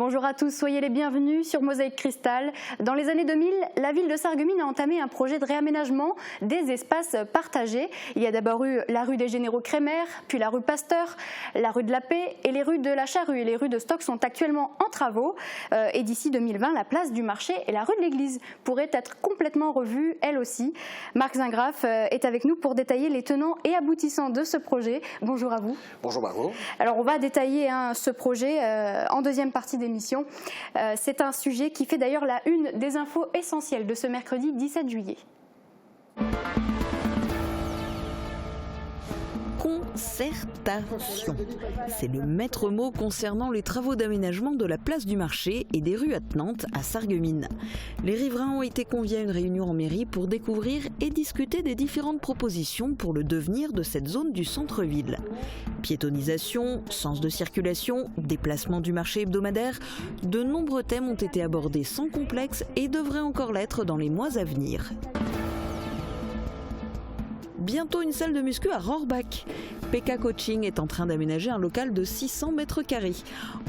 Bonjour à tous, soyez les bienvenus sur Mosaïque Cristal. Dans les années 2000, la ville de Sarreguemines a entamé un projet de réaménagement des espaces partagés. Il y a d'abord eu la rue des Généraux Crémer, puis la rue Pasteur, la rue de la Paix et les rues de la Charrue et les rues de Stock sont actuellement en travaux. Et d'ici 2020, la place du marché et la rue de l'église pourraient être complètement revues, elles aussi. Marc Zingraf est avec nous pour détailler les tenants et aboutissants de ce projet. Bonjour à vous. Bonjour Margot. Alors on va détailler ce projet en deuxième partie d'émission. C'est un sujet qui fait d'ailleurs la une des infos essentielles de ce mercredi 17 juillet. Concertation. C'est le maître mot concernant les travaux d'aménagement de la place du marché et des rues attenantes à Sarreguemines. Les riverains ont été conviés à une réunion en mairie pour découvrir et discuter des différentes propositions pour le devenir de cette zone du centre-ville. Piétonisation, sens de circulation, déplacement du marché hebdomadaire, de nombreux thèmes ont été abordés sans complexe et devraient encore l'être dans les mois à venir. Bientôt une salle de muscu à Rohrbach. PK Coaching est en train d'aménager un local de 600 mètres carrés.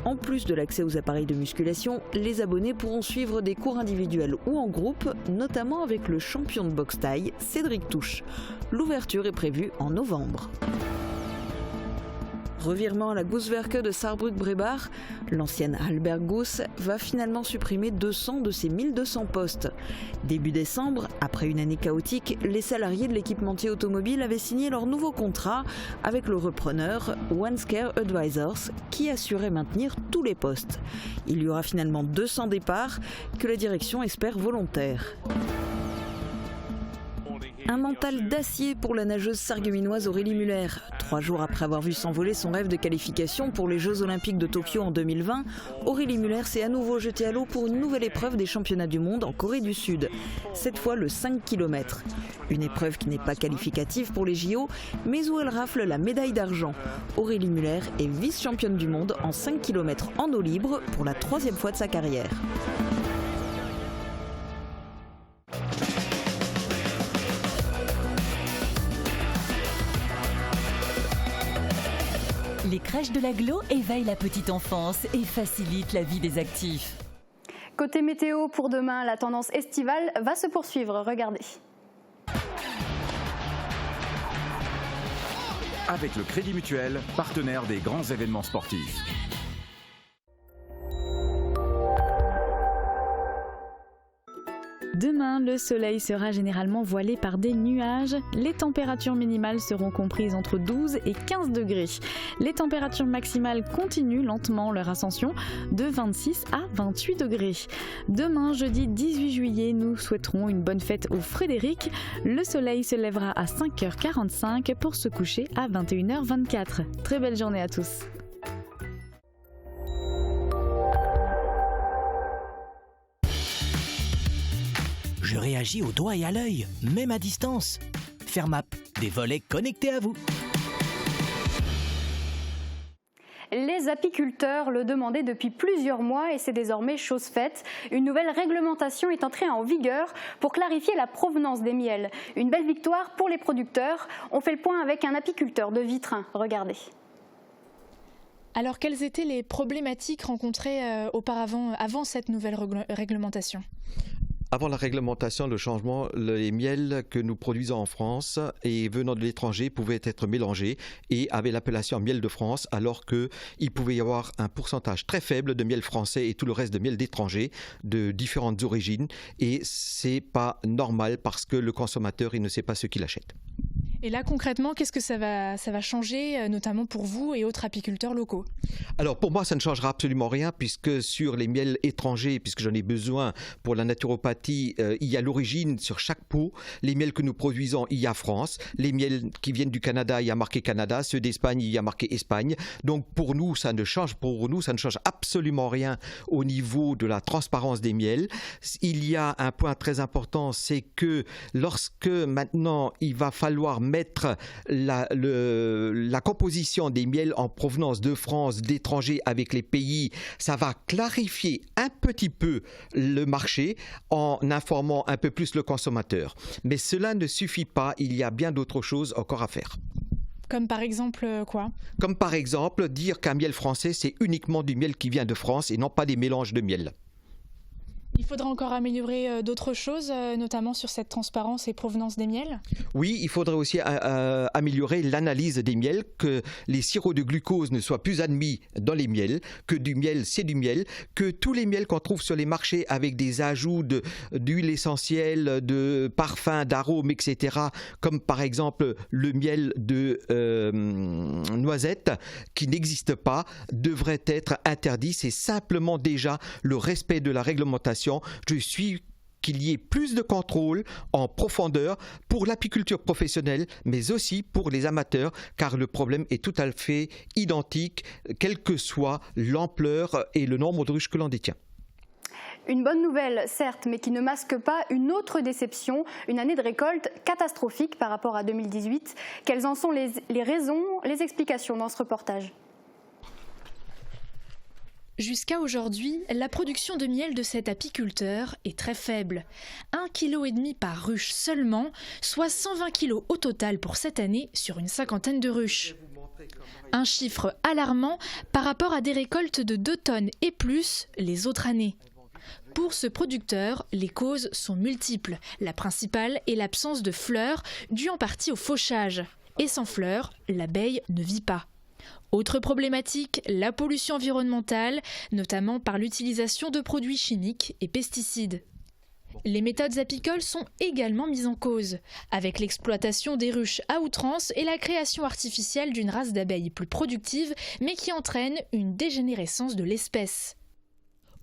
En plus de l'accès aux appareils de musculation, les abonnés pourront suivre des cours individuels ou en groupe, notamment avec le champion de boxe thaï, Cédric Touche. L'ouverture est prévue en novembre. Revirement à la Gouswerke de Saarbrück-Brebach, l'ancienne Albert Gouss va finalement supprimer 200 de ses 1200 postes. Début décembre, après une année chaotique, les salariés de l'équipementier automobile avaient signé leur nouveau contrat avec le repreneur OneScare Advisors qui assurait maintenir tous les postes. Il y aura finalement 200 départs que la direction espère volontaires. Un mental d'acier pour la nageuse sarregueminoise Aurélie Muller. 3 jours après avoir vu s'envoler son rêve de qualification pour les Jeux Olympiques de Tokyo en 2020, Aurélie Muller s'est à nouveau jetée à l'eau pour une nouvelle épreuve des championnats du monde en Corée du Sud. Cette fois le 5 km. Une épreuve qui n'est pas qualificative pour les JO, mais où elle rafle la médaille d'argent. Aurélie Muller est vice-championne du monde en 5 km en eau libre pour la 3e fois de sa carrière. Les crèches de l'Agglo éveillent la petite enfance et facilitent la vie des actifs. Côté météo, pour demain, la tendance estivale va se poursuivre. Regardez. Avec le Crédit Mutuel, partenaire des grands événements sportifs. Demain, le soleil sera généralement voilé par des nuages. Les températures minimales seront comprises entre 12 et 15 degrés. Les températures maximales continuent lentement leur ascension de 26 à 28 degrés. Demain, jeudi 18 juillet, nous souhaiterons une bonne fête au Frédéric. Le soleil se lèvera à 5h45 pour se coucher à 21h24. Très belle journée à tous. Je réagis au doigt et à l'œil, même à distance. Fermap, des volets connectés à vous. Les apiculteurs le demandaient depuis plusieurs mois et c'est désormais chose faite. Une nouvelle réglementation est entrée en vigueur pour clarifier la provenance des miels. Une belle victoire pour les producteurs. On fait le point avec un apiculteur de Vitrin. Regardez. Alors, quelles étaient les problématiques rencontrées auparavant, avant cette nouvelle réglementation ? Avant la réglementation, le changement, les miels que nous produisons en France et venant de l'étranger pouvaient être mélangés et avaient l'appellation miel de France, alors qu'il pouvait y avoir un pourcentage très faible de miel français et tout le reste de miel d'étrangers de différentes origines. Et c'est pas normal parce que le consommateur, il ne sait pas ce qu'il achète. Et là, concrètement, qu'est-ce que ça va changer, notamment pour vous et autres apiculteurs locaux ? Alors, pour moi, ça ne changera absolument rien, puisque sur les miels étrangers, puisque j'en ai besoin pour la naturopathie, il y a l'origine sur chaque pot. Les miels que nous produisons, il y a France. Les miels qui viennent du Canada, il y a marqué Canada. Ceux d'Espagne, il y a marqué Espagne. Donc, pour nous, ça ne change absolument rien au niveau de la transparence des miels. Il y a un point très important, c'est que lorsque maintenant, il va falloir mettre la composition des miels en provenance de France, d'étrangers avec les pays, ça va clarifier un petit peu le marché en informant un peu plus le consommateur. Mais cela ne suffit pas, il y a bien d'autres choses encore à faire. Comme par exemple quoi? Comme par exemple dire qu'un miel français, c'est uniquement du miel qui vient de France et non pas des mélanges de miel. Il faudra encore améliorer d'autres choses, notamment sur cette transparence et provenance des miels? Oui, il faudrait aussi améliorer l'analyse des miels, que les sirops de glucose ne soient plus admis dans les miels, que du miel c'est du miel, que tous les miels qu'on trouve sur les marchés avec des ajouts d'huile essentielle, de parfums, d'arômes, etc., comme par exemple le miel de noisette, qui n'existe pas, devrait être interdit. C'est simplement déjà le respect de la réglementation. Je suis qu'il y ait plus de contrôle en profondeur pour l'apiculture professionnelle, mais aussi pour les amateurs, car le problème est tout à fait identique, quelle que soit l'ampleur et le nombre de ruches que l'on détient. Une bonne nouvelle, certes, mais qui ne masque pas une autre déception, une année de récolte catastrophique par rapport à 2018. Quelles en sont les raisons, les explications dans ce reportage ? Jusqu'à aujourd'hui, la production de miel de cet apiculteur est très faible. 1,5 kg par ruche seulement, soit 120 kg au total pour cette année sur une cinquantaine de ruches. Un chiffre alarmant par rapport à des récoltes de 2 tonnes et plus les autres années. Pour ce producteur, les causes sont multiples. La principale est l'absence de fleurs, due en partie au fauchage. Et sans fleurs, l'abeille ne vit pas. Autre problématique, la pollution environnementale, notamment par l'utilisation de produits chimiques et pesticides. Les méthodes apicoles sont également mises en cause, avec l'exploitation des ruches à outrance et la création artificielle d'une race d'abeilles plus productive, mais qui entraîne une dégénérescence de l'espèce.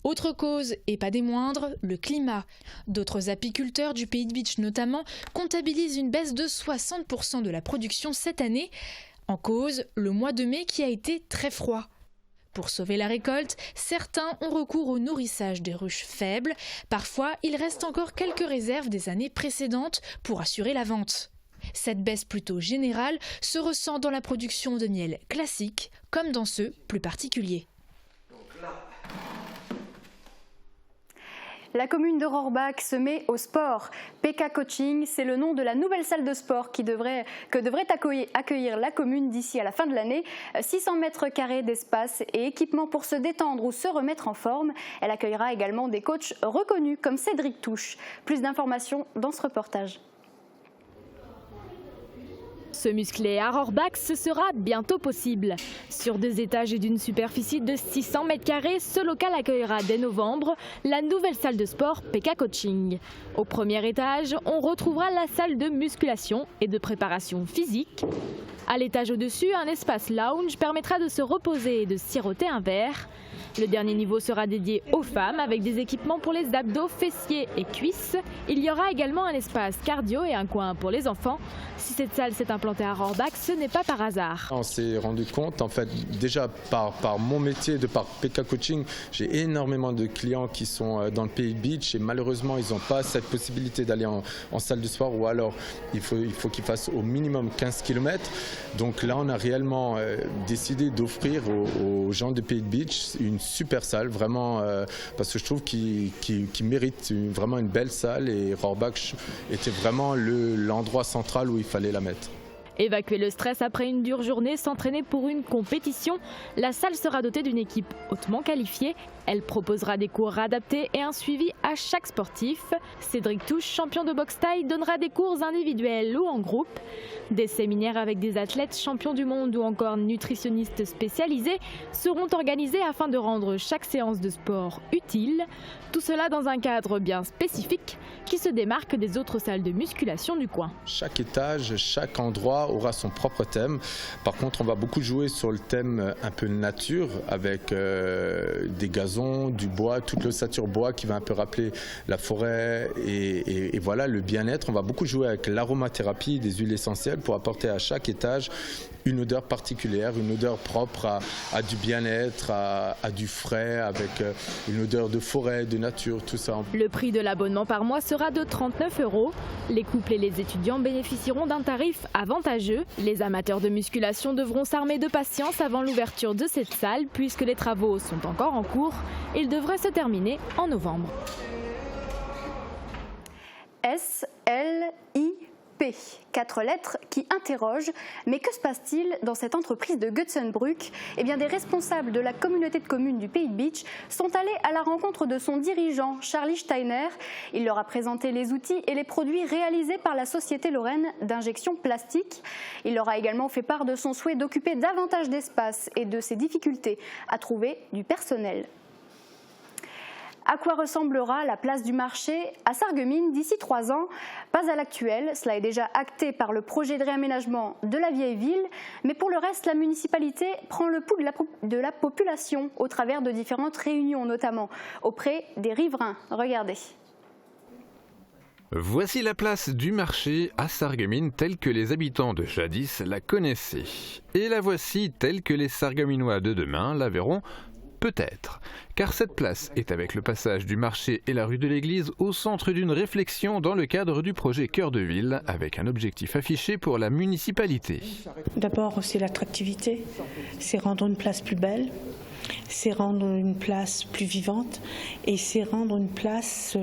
Autre cause, et pas des moindres, le climat. D'autres apiculteurs du Pays de Bitche notamment comptabilisent une baisse de 60% de la production cette année. En cause, le mois de mai qui a été très froid. Pour sauver la récolte, certains ont recours au nourrissage des ruches faibles. Parfois, il reste encore quelques réserves des années précédentes pour assurer la vente. Cette baisse plutôt générale se ressent dans la production de miel classique, comme dans ceux plus particuliers. La commune de Rohrbach se met au sport. PK Coaching, c'est le nom de la nouvelle salle de sport que devrait accueillir la commune d'ici à la fin de l'année. 600 mètres carrés d'espace et équipements pour se détendre ou se remettre en forme. Elle accueillera également des coachs reconnus comme Cédric Touche. Plus d'informations dans ce reportage. Se muscler à Rohrbach, ce sera bientôt possible. Sur 2 étages et d'une superficie de 600 mètres carrés, ce local accueillera dès novembre la nouvelle salle de sport PK Coaching. Au premier étage, on retrouvera la salle de musculation et de préparation physique. À l'étage au-dessus, un espace lounge permettra de se reposer et de siroter un verre. Le dernier niveau sera dédié aux femmes avec des équipements pour les abdos, fessiers et cuisses. Il y aura également un espace cardio et un coin pour les enfants. Si cette salle s'est implantée à Rohrbach, ce n'est pas par hasard. On s'est rendu compte, en fait, déjà par mon métier, par PK Coaching, j'ai énormément de clients qui sont dans le Pays de Bitche et malheureusement, ils n'ont pas cette possibilité d'aller en salle de sport ou alors il faut qu'ils fassent au minimum 15 km. Donc là, on a réellement décidé d'offrir aux gens du Pays de Bitche une super salle, vraiment, parce que je trouve qu'ils méritent vraiment une belle salle et Rohrbach était vraiment l'endroit central où il fallait la mettre. Évacuer le stress après une dure journée, s'entraîner pour une compétition, la salle sera dotée d'une équipe hautement qualifiée. Elle proposera des cours adaptés et un suivi à chaque sportif. Cédric Touche, champion de boxe thaï, donnera des cours individuels ou en groupe. Des séminaires avec des athlètes champions du monde ou encore nutritionnistes spécialisés seront organisés afin de rendre chaque séance de sport utile. Tout cela dans un cadre bien spécifique qui se démarque des autres salles de musculation du coin. Chaque étage, chaque endroit aura son propre thème. Par contre, on va beaucoup jouer sur le thème un peu nature avec des gazons, du bois, toute l'ossature bois qui va un peu rappeler la forêt et voilà le bien-être. On va beaucoup jouer avec l'aromathérapie, des huiles essentielles pour apporter à chaque étage une odeur particulière, une odeur propre à du bien-être, à du frais, avec une odeur de forêt, de nature, tout ça. Le prix de l'abonnement par mois sera de 39 €. Les couples et les étudiants bénéficieront d'un tarif avantageux. Les amateurs de musculation devront s'armer de patience avant l'ouverture de cette salle puisque les travaux sont encore en cours. Ils devraient se terminer en novembre. SLIP. P, 4 lettres qui interrogent. Mais que se passe-t-il dans cette entreprise de Gutsenbrück ? Eh bien, des responsables de la communauté de communes du Pays de Bitche sont allés à la rencontre de son dirigeant, Charlie Steiner. Il leur a présenté les outils et les produits réalisés par la Société Lorraine d'injection plastique. Il leur a également fait part de son souhait d'occuper davantage d'espace et de ses difficultés à trouver du personnel. À quoi ressemblera la place du marché à Sarreguemines d'ici 3 ans ? Pas à l'actuel, cela est déjà acté par le projet de réaménagement de la vieille ville, mais pour le reste, la municipalité prend le pouls de la population au travers de différentes réunions, notamment auprès des riverains. Regardez. Voici la place du marché à Sarreguemines telle que les habitants de jadis la connaissaient. Et la voici telle que les Sarregueminois de demain la verront peut-être, car cette place est avec le passage du marché et la rue de l'église au centre d'une réflexion dans le cadre du projet Cœur de Ville, avec un objectif affiché pour la municipalité. D'abord, c'est l'attractivité, c'est rendre une place plus belle, c'est rendre une place plus vivante et c'est rendre une place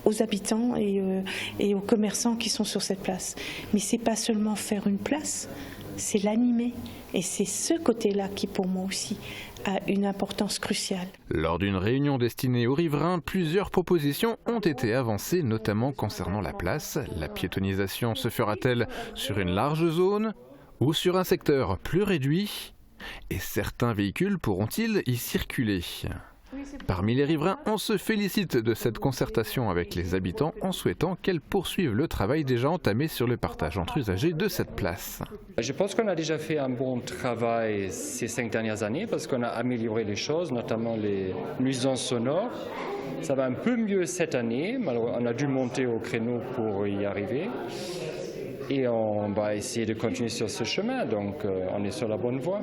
aux habitants et aux commerçants qui sont sur cette place. Mais c'est pas seulement faire une place, c'est l'animer. Et c'est ce côté-là qui, pour moi aussi, a une importance cruciale. Lors d'une réunion destinée aux riverains, plusieurs propositions ont été avancées, notamment concernant la place. La piétonisation se fera-t-elle sur une large zone ou sur un secteur plus réduit ? Et certains véhicules pourront-ils y circuler ? Parmi les riverains, on se félicite de cette concertation avec les habitants en souhaitant qu'elle poursuive le travail déjà entamé sur le partage entre usagers de cette place. Je pense qu'on a déjà fait un bon travail ces 5 dernières années parce qu'on a amélioré les choses, notamment les nuisances sonores. Ça va un peu mieux cette année, on a dû monter au créneau pour y arriver. Et on va essayer de continuer sur ce chemin, donc on est sur la bonne voie.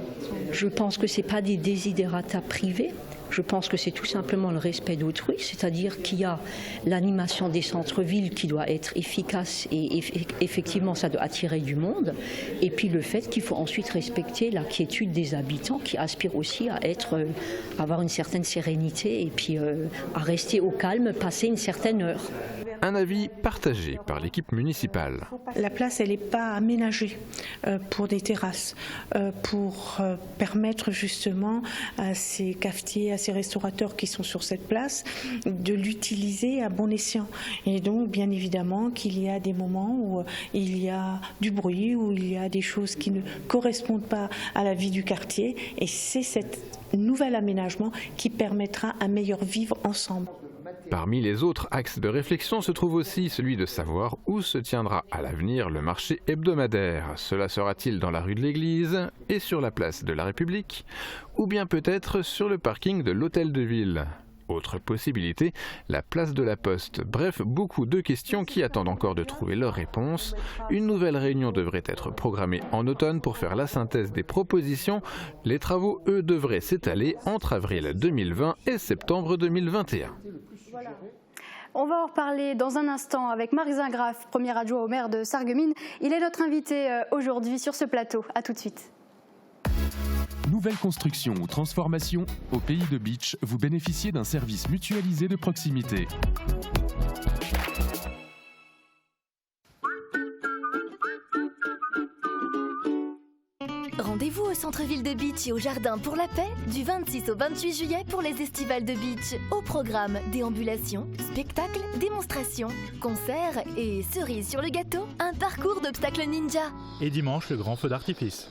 Je pense que ce n'est pas des desiderata privés. Je pense que c'est tout simplement le respect d'autrui, c'est-à-dire qu'il y a l'animation des centres-villes qui doit être efficace et effectivement ça doit attirer du monde. Et puis le fait qu'il faut ensuite respecter la quiétude des habitants qui aspirent aussi à avoir une certaine sérénité et puis à rester au calme, passer une certaine heure. Un avis partagé par l'équipe municipale. La place, elle n'est pas aménagée pour des terrasses, pour permettre justement à ces cafetiers, à ces restaurateurs qui sont sur cette place, de l'utiliser à bon escient. Et donc, bien évidemment, qu'il y a des moments où il y a du bruit, où il y a des choses qui ne correspondent pas à la vie du quartier. Et c'est cet nouvel aménagement qui permettra un meilleur vivre ensemble. Parmi les autres axes de réflexion se trouve aussi celui de savoir où se tiendra à l'avenir le marché hebdomadaire. Cela sera-t-il dans la rue de l'église et sur la place de la République, ou bien peut-être sur le parking de l'hôtel de ville ? Autre possibilité, la place de la Poste. Bref, beaucoup de questions qui attendent encore de trouver leur réponse. Une nouvelle réunion devrait être programmée en automne pour faire la synthèse des propositions. Les travaux, eux, devraient s'étaler entre avril 2020 et septembre 2021. Voilà. On va en reparler dans un instant avec Marc Zingraf, premier adjoint au maire de Sarreguemines. Il est notre invité aujourd'hui sur ce plateau. A tout de suite. Nouvelle construction ou transformation, au Pays de Bitche, vous bénéficiez d'un service mutualisé de proximité. Rendez-vous au centre-ville de Bitche et au Jardin pour la Paix du 26 au 28 juillet pour les estivales de Bitche. Au programme, déambulations, spectacles, démonstrations, concerts et cerises sur le gâteau, un parcours d'obstacles ninja. Et dimanche, le grand feu d'artifice.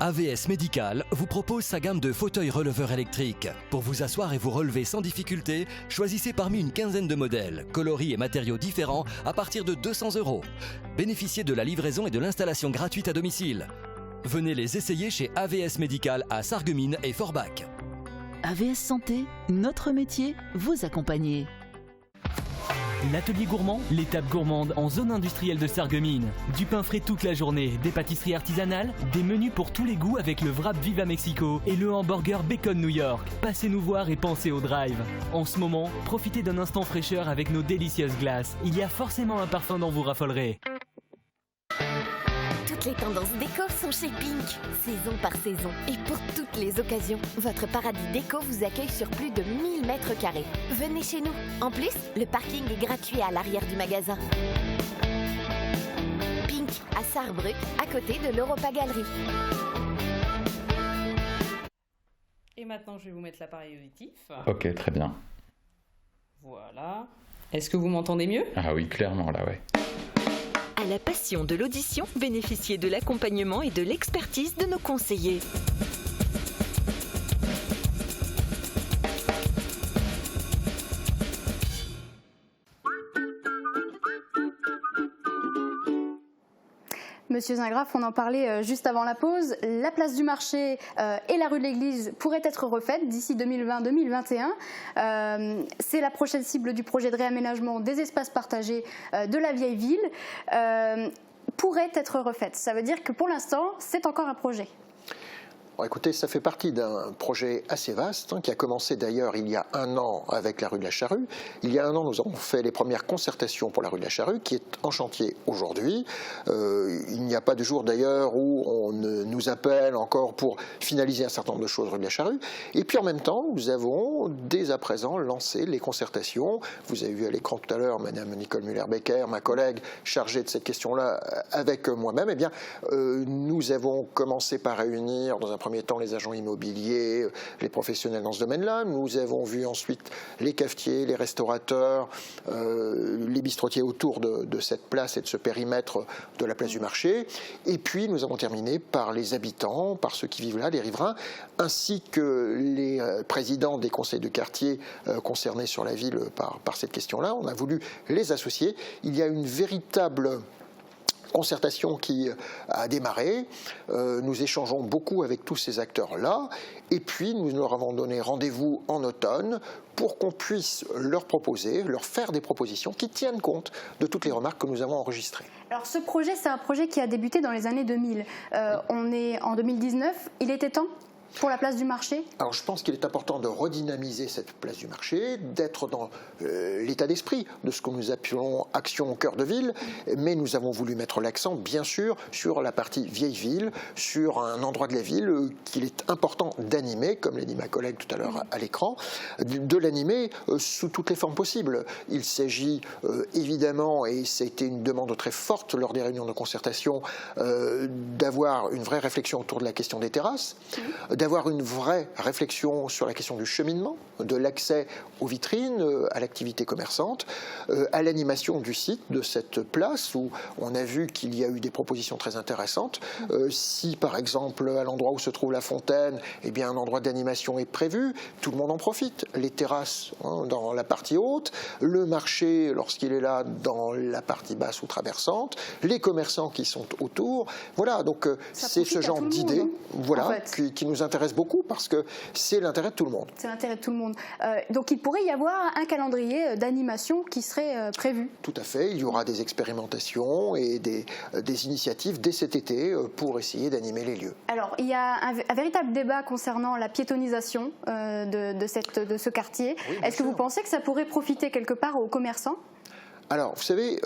AVS Médical vous propose sa gamme de fauteuils releveurs électriques. Pour vous asseoir et vous relever sans difficulté, choisissez parmi une quinzaine de modèles, coloris et matériaux différents à partir de 200 €. Bénéficiez de la livraison et de l'installation gratuite à domicile. Venez les essayer chez AVS Médical à Sarreguemines et Forbach. AVS Santé, notre métier, vous accompagner. L'atelier gourmand, l'étape gourmande en zone industrielle de Sarreguemines. Du pain frais toute la journée, des pâtisseries artisanales, des menus pour tous les goûts avec le wrap Viva Mexico et le hamburger Bacon New York. Passez nous voir et pensez au drive. En ce moment, profitez d'un instant fraîcheur avec nos délicieuses glaces. Il y a forcément un parfum dont vous raffolerez. Toutes les tendances déco sont chez Pink, saison par saison. Et pour toutes les occasions, votre paradis déco vous accueille sur plus de 1000 mètres carrés. Venez chez nous. En plus, le parking est gratuit à l'arrière du magasin. Pink, à Sarrebruck, à côté de l'Europa Galerie. Et maintenant, je vais vous mettre l'appareil auditif. Ok, très bien. Voilà. Est-ce que vous m'entendez mieux? Ah oui, clairement, là, ouais. À la passion de l'audition, bénéficiez de l'accompagnement et de l'expertise de nos conseillers. Monsieur Zingraf, on en parlait juste avant la pause. La place du marché et la rue de l'Église pourraient être refaites d'ici 2020-2021. C'est la prochaine cible du projet de réaménagement des espaces partagés de la vieille ville. Pourrait être refaite. Ça veut dire que pour l'instant, c'est encore un projet. Bon, écoutez, ça fait partie d'un projet assez vaste, qui a commencé d'ailleurs il y a 1 an avec la rue de la Charrue. Il y a 1 an, nous avons fait les premières concertations pour la rue de la Charrue, qui est en chantier aujourd'hui. Il n'y a pas de jour d'ailleurs où on nous appelle encore pour finaliser un certain nombre de choses rue de la Charrue. Et puis en même temps, nous avons dès à présent lancé les concertations. Vous avez vu à l'écran tout à l'heure Madame Nicole Müller-Becker, ma collègue chargée de cette question-là avec moi-même. Eh bien, nous avons commencé par réunir dans un premier temps les agents immobiliers, les professionnels dans ce domaine-là. Nous avons vu ensuite les cafetiers, les restaurateurs, les bistrotiers autour de cette place et de ce périmètre de la place du marché. Et puis nous avons terminé par les habitants, par ceux qui vivent là, les riverains, ainsi que les présidents des conseils de quartier concernés sur la ville par cette question-là. On a voulu les associer. Il y a une véritable concertation qui a démarré. Nous échangeons beaucoup avec tous ces acteurs-là. Et puis, nous leur avons donné rendez-vous en automne pour qu'on puisse leur proposer, leur faire des propositions qui tiennent compte de toutes les remarques que nous avons enregistrées. Alors, ce projet, c'est un projet qui a débuté dans les années 2000. On est en 2019. Il était temps pour la place du marché? Alors je pense qu'il est important de redynamiser cette place du marché, d'être dans l'état d'esprit de ce que nous appelons action au cœur de ville, mais nous avons voulu mettre l'accent bien sûr sur la partie vieille ville, sur un endroit de la ville qu'il est important d'animer, comme l'a dit ma collègue tout à l'heure à l'écran, de l'animer sous toutes les formes possibles. Il s'agit évidemment, et c'était une demande très forte lors des réunions de concertation, d'avoir une vraie réflexion autour de la question des terrasses, d'avoir une vraie réflexion sur la question du cheminement, de l'accès aux vitrines, à l'activité commerçante, à l'animation du site de cette place où on a vu qu'il y a eu des propositions très intéressantes. Si par exemple à l'endroit où se trouve la fontaine, eh bien un endroit d'animation est prévu, tout le monde en profite. Les terrasses dans la partie haute, le marché lorsqu'il est là dans la partie basse ou traversante, les commerçants qui sont autour. Voilà, donc c'est ce genre d'idées qui nous intéresse beaucoup parce que c'est l'intérêt de tout le monde. C'est l'intérêt de tout le monde. Donc il pourrait y avoir un calendrier d'animation qui serait prévu. Tout à fait. Il y aura des expérimentations et des initiatives dès cet été pour essayer d'animer les lieux. Alors il y a un véritable débat concernant la piétonisation de ce quartier. Oui, est-ce que vous pensez que ça pourrait profiter quelque part aux commerçants ? Alors, vous savez,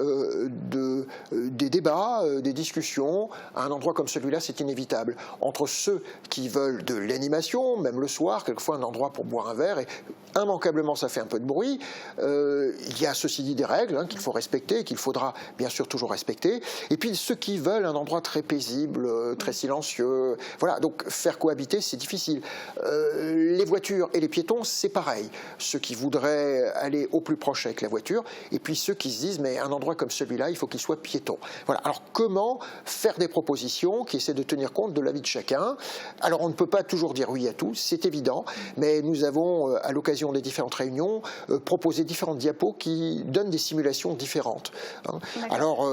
des débats, des discussions, à un endroit comme celui-là, c'est inévitable. Entre ceux qui veulent de l'animation, même le soir, quelquefois un endroit pour boire un verre, et immanquablement ça fait un peu de bruit. Il y a ceci dit des règles qu'il faut respecter, qu'il faudra bien sûr toujours respecter. Et puis ceux qui veulent un endroit très paisible, très silencieux. Voilà, donc faire cohabiter, c'est difficile. Les voitures et les piétons, c'est pareil. Ceux qui voudraient aller au plus proche avec la voiture, et puis ceux qui se disent mais un endroit comme celui-là, il faut qu'il soit piéton. Voilà. Alors comment faire des propositions qui essaient de tenir compte de la vie de chacun? Alors on ne peut pas toujours dire oui à tout, c'est évident, mais nous avons à l'occasion des différentes réunions proposé différentes diapos qui donnent des simulations différentes. Hein. Alors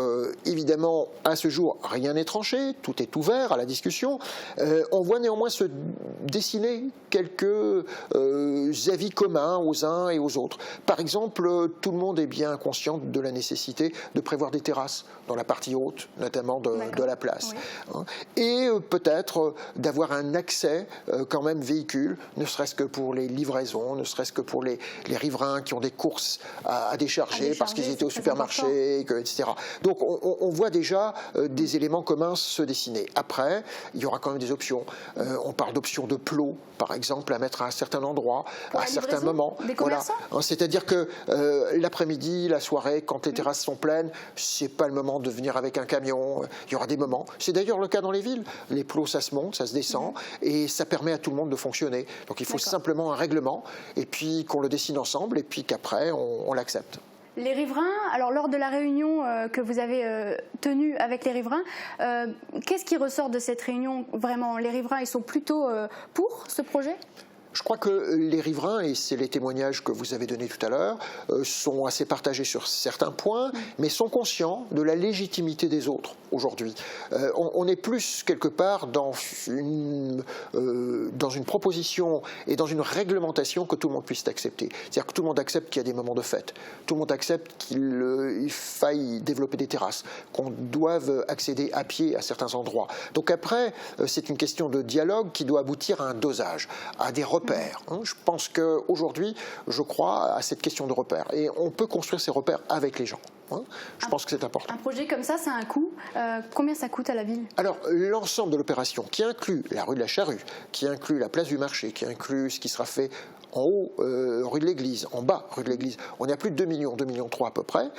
évidemment à ce jour rien n'est tranché, tout est ouvert à la discussion. On voit néanmoins se dessiner quelques avis communs aux uns et aux autres. Par exemple, tout le monde est bien conscient de la nécessité de prévoir des terrasses dans la partie haute, notamment de la place. Oui. Et peut-être d'avoir un accès quand même véhicule, ne serait-ce que pour les livraisons, ne serait-ce que pour les riverains qui ont des courses à décharger parce qu'ils étaient au supermarché, etc. Donc on voit déjà des éléments communs se dessiner. Après, il y aura quand même des options. On parle d'options de plots, par exemple, à mettre à un certain endroit, à certains moments. Voilà. C'est-à-dire que l'après-midi, la soirée, quand les terrasses sont pleines, c'est pas le moment de venir avec un camion. Il y aura des moments. C'est d'ailleurs le cas dans les villes. Les plots, ça se monte, ça se descend, et ça permet à tout le monde de fonctionner. Donc il faut simplement un règlement, et puis qu'on le dessine ensemble, et puis qu'après on l'accepte. Les riverains, alors lors de la réunion que vous avez tenue avec les riverains, qu'est-ce qui ressort de cette réunion? Vraiment, les riverains, ils sont plutôt pour ce projet? Je crois que les riverains, et c'est les témoignages que vous avez donnés tout à l'heure, sont assez partagés sur certains points, mais sont conscients de la légitimité des autres aujourd'hui. On est plus quelque part dans une proposition et dans une réglementation que tout le monde puisse accepter. C'est-à-dire que tout le monde accepte qu'il y a des moments de fête, tout le monde accepte qu'il faille développer des terrasses, qu'on doive accéder à pied à certains endroits. Donc après, c'est une question de dialogue qui doit aboutir à un dosage, à des repères. Je pense qu'aujourd'hui, je crois à cette question de repères. Et on peut construire ces repères avec les gens. Je pense que c'est important. Un projet comme ça a un coût. Combien ça coûte à la ville? Alors, l'ensemble de l'opération, qui inclut la rue de la Charrue, qui inclut la place du marché, qui inclut ce qui sera fait en haut, rue de l'Église, en bas, rue de l'Église, on est à plus de 2 millions, 2,3 millions à peu près.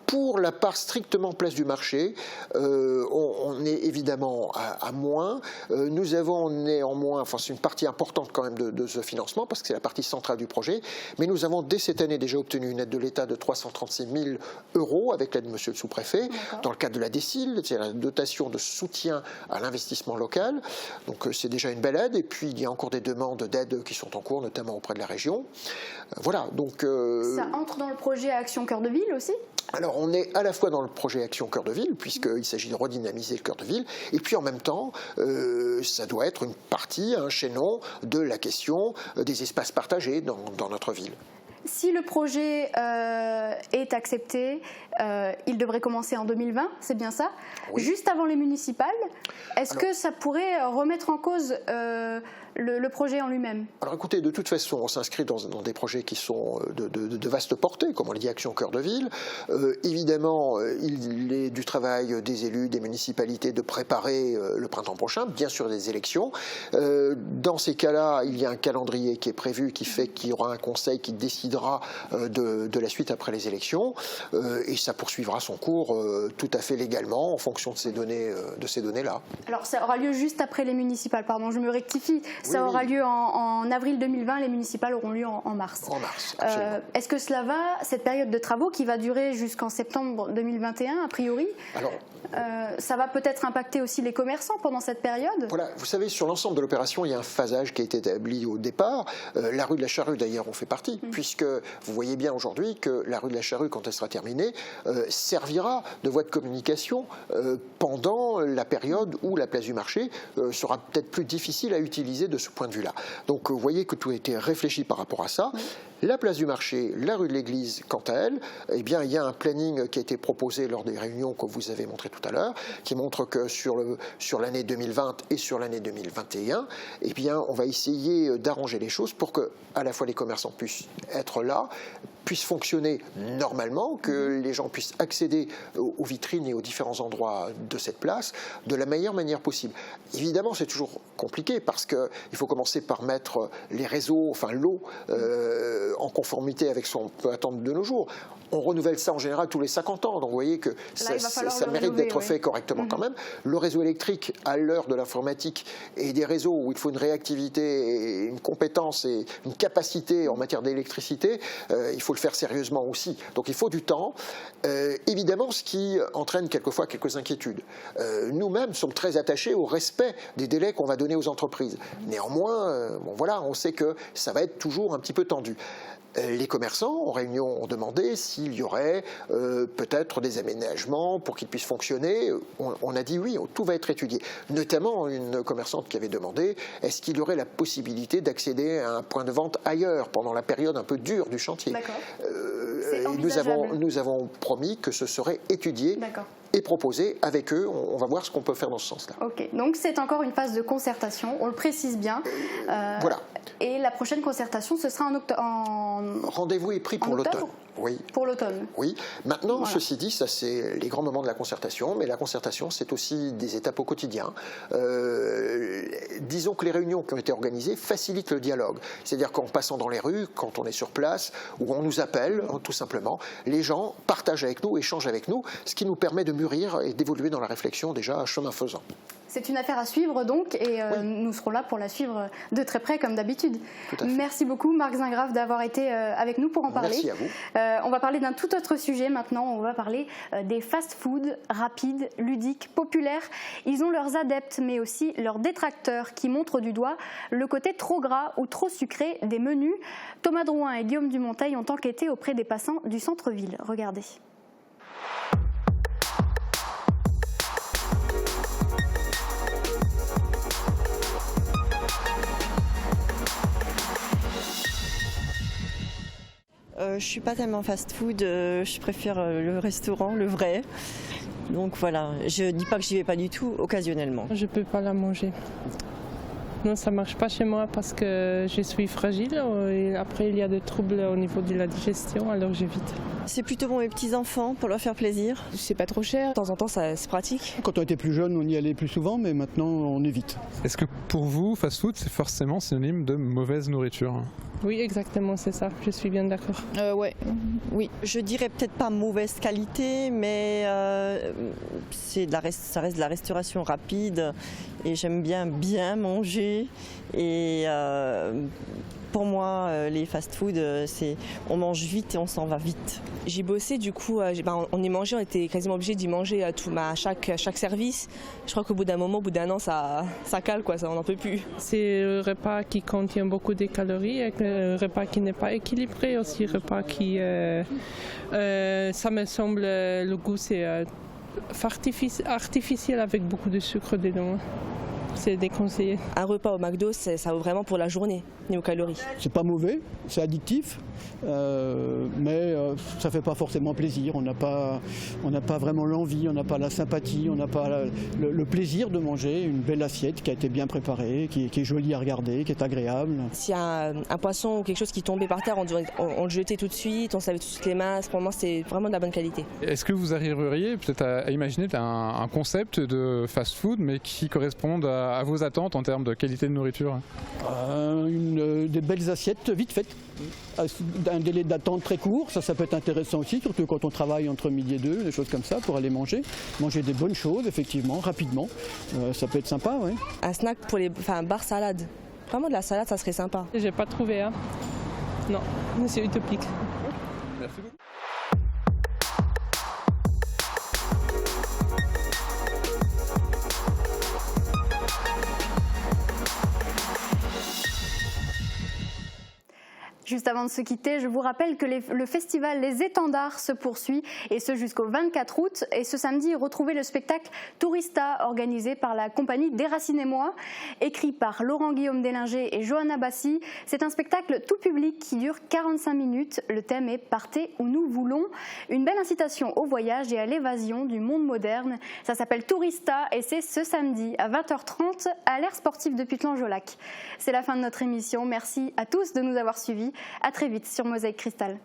Pour la part strictement place du marché, on est évidemment à moins. Nous avons néanmoins, enfin c'est une partie importante quand même de ce financement, parce que c'est la partie centrale du projet, mais nous avons dès cette année déjà obtenu une aide de l'État de 336 000 € avec l'aide de monsieur le sous-préfet, dans le cadre de la DECIL, c'est la dotation de soutien à l'investissement local. Donc c'est déjà une belle aide, et puis il y a encore des demandes d'aide qui sont en cours, notamment auprès de la région. Voilà, donc... Ça entre dans le projet Action Cœur de Ville aussi ? Alors on est à la fois dans le projet Action Cœur de Ville, puisqu'il s'agit de redynamiser le cœur de ville, et puis en même temps, ça doit être une partie, un chaînon de la question des espaces partagés dans notre ville. Si le projet est accepté, il devrait commencer en 2020, c'est bien ça? Oui. Juste avant les municipales, est-ce que ça pourrait remettre en cause le projet en lui-même? Alors écoutez, de toute façon, on s'inscrit dans des projets qui sont de vaste portée, comme on l'a dit, Action Cœur de Ville. Évidemment, il est du travail des élus, des municipalités de préparer le printemps prochain, bien sûr des élections. Dans ces cas-là, il y a un calendrier qui est prévu, qui fait qu'il y aura un conseil qui décidera de la suite après les élections, et ça poursuivra son cours tout à fait légalement en fonction de ces données-là. Alors ça aura lieu juste après les municipales, pardon, je me rectifie. Ça aura lieu en avril 2020, les municipales auront lieu en mars. En mars, absolument. Est-ce que cela va, cette période de travaux qui va durer jusqu'en septembre 2021, a priori, ça va peut-être impacter aussi les commerçants pendant cette période? Voilà, vous savez, sur l'ensemble de l'opération, il y a un phasage qui a été établi au départ. La rue de la Charrue, d'ailleurs, en fait partie, puisque vous voyez bien aujourd'hui que la rue de la Charrue, quand elle sera terminée, servira de voie de communication pendant la période où la place du marché sera peut-être plus difficile à utiliser de ce point de vue-là. Donc vous voyez que tout a été réfléchi par rapport à ça. La place du marché, la rue de l'Église, quant à elle, eh bien, il y a un planning qui a été proposé lors des réunions que vous avez montrées tout à l'heure, qui montre que sur l'année 2020 et sur l'année 2021, eh bien, on va essayer d'arranger les choses pour que à la fois les commerçants puissent être là, puissent fonctionner normalement, que les gens puissent accéder aux vitrines et aux différents endroits de cette place de la meilleure manière possible. Évidemment, c'est toujours compliqué parce qu'il faut commencer par mettre les réseaux, enfin l'eau, en conformité avec ce qu'on peut attendre de nos jours. On renouvelle ça en général tous les 50 ans, donc vous voyez que ça mérite d'être fait correctement quand même. Le réseau électrique, à l'heure de l'informatique et des réseaux où il faut une réactivité, et une compétence et une capacité en matière d'électricité, il faut le faire sérieusement aussi. Donc il faut du temps. Évidemment, ce qui entraîne quelquefois quelques inquiétudes. Nous-mêmes sommes très attachés au respect des délais qu'on va donner aux entreprises. Néanmoins, bon, voilà, on sait que ça va être toujours un petit peu tendu. Les commerçants en réunion ont demandé s'il y aurait peut-être des aménagements pour qu'ils puissent fonctionner. On a dit oui, tout va être étudié. Notamment une commerçante qui avait demandé est-ce qu'il y aurait la possibilité d'accéder à un point de vente ailleurs pendant la période un peu dure du chantier. Nous avons promis que ce serait étudié et proposé avec eux. On va voir ce qu'on peut faire dans ce sens-là. Ok, donc c'est encore une phase de concertation, on le précise bien. Voilà. Et la prochaine concertation, ce sera en Rendez-vous est pris pour l'automne. Oui. Pour l'automne. Oui. Maintenant, ceci dit, ça c'est les grands moments de la concertation, mais la concertation c'est aussi des étapes au quotidien. Disons que les réunions qui ont été organisées facilitent le dialogue. C'est-à-dire qu'en passant dans les rues, quand on est sur place, ou on nous appelle, tout simplement, les gens partagent avec nous, échangent avec nous, ce qui nous permet de mûrir et d'évoluer dans la réflexion déjà chemin faisant. C'est une affaire à suivre donc et nous serons là pour la suivre de très près comme d'habitude. Merci beaucoup Marc Zingrave d'avoir été avec nous pour en parler. Merci à vous. On va parler d'un tout autre sujet maintenant, on va parler des fast-foods rapides, ludiques, populaires. Ils ont leurs adeptes mais aussi leurs détracteurs qui montrent du doigt le côté trop gras ou trop sucré des menus. Thomas Drouin et Guillaume Dumonteil ont enquêté auprès des passants du centre-ville. Regardez. Je suis pas tellement fast-food, je préfère le restaurant, le vrai. Donc voilà, je dis pas que j'y vais pas du tout, occasionnellement. Je peux pas la manger. Non, ça marche pas chez moi parce que je suis fragile et après il y a des troubles au niveau de la digestion, alors j'évite. C'est plutôt pour mes petits-enfants, pour leur faire plaisir. C'est pas trop cher, de temps en temps c'est pratique. Quand on était plus jeune, on y allait plus souvent, mais maintenant on évite. Est-ce que pour vous, fast-food, c'est forcément synonyme de mauvaise nourriture ? Oui, exactement, c'est ça, je suis bien d'accord. Oui. Je dirais peut-être pas mauvaise qualité, mais ça reste de la restauration rapide et j'aime bien manger. Et pour moi, les fast-food, on mange vite et on s'en va vite. J'ai bossé, du coup, on y mangeait, on était quasiment obligé d'y manger à chaque service. Je crois qu'au bout d'un moment, au bout d'un an, ça cale, quoi, on n'en peut plus. C'est un repas qui contient beaucoup de calories, un repas qui n'est pas équilibré, aussi un repas qui, ça me semble, le goût c'est artificiel avec beaucoup de sucre dedans. C'est déconseillé. Un repas au McDo, ça vaut vraiment pour la journée, niveau calories. C'est pas mauvais, c'est addictif, mais ça fait pas forcément plaisir. On n'a pas vraiment l'envie, on n'a pas la sympathie, on n'a pas le plaisir de manger une belle assiette qui a été bien préparée, qui est jolie à regarder, qui est agréable. S'il y a un poisson ou quelque chose qui tombait par terre, on le jetait tout de suite, on se lavait tout de suite les mains. Pour moi, c'est vraiment de la bonne qualité. Est-ce que vous arriveriez peut-être à imaginer un concept de fast-food, mais qui corresponde à vos attentes en termes de qualité de nourriture ? Des belles assiettes vite faites, un délai d'attente très court, ça peut être intéressant aussi, surtout quand on travaille entre midi et 2, des choses comme ça pour aller manger des bonnes choses effectivement, rapidement, ça peut être sympa. Oui. Un snack pour un bar salade, vraiment de la salade ça serait sympa. J'ai pas trouvé, hein. Non, mais c'est utopique. Merci beaucoup. Juste avant de se quitter, je vous rappelle que le festival Les Étendards se poursuit et ce jusqu'au 24 août. Et ce samedi, retrouvez le spectacle Tourista organisé par la compagnie Déracinez-moi, écrit par Laurent-Guillaume Deslinger et Johanna Bassi. C'est un spectacle tout public qui dure 45 minutes. Le thème est « Partez où nous voulons ». Une belle incitation au voyage et à l'évasion du monde moderne. Ça s'appelle Tourista et c'est ce samedi à 20h30 à l'aire sportive de Putelange-au-Lac. C'est la fin de notre émission. Merci à tous de nous avoir suivis. À très vite sur Mosaïque Cristal.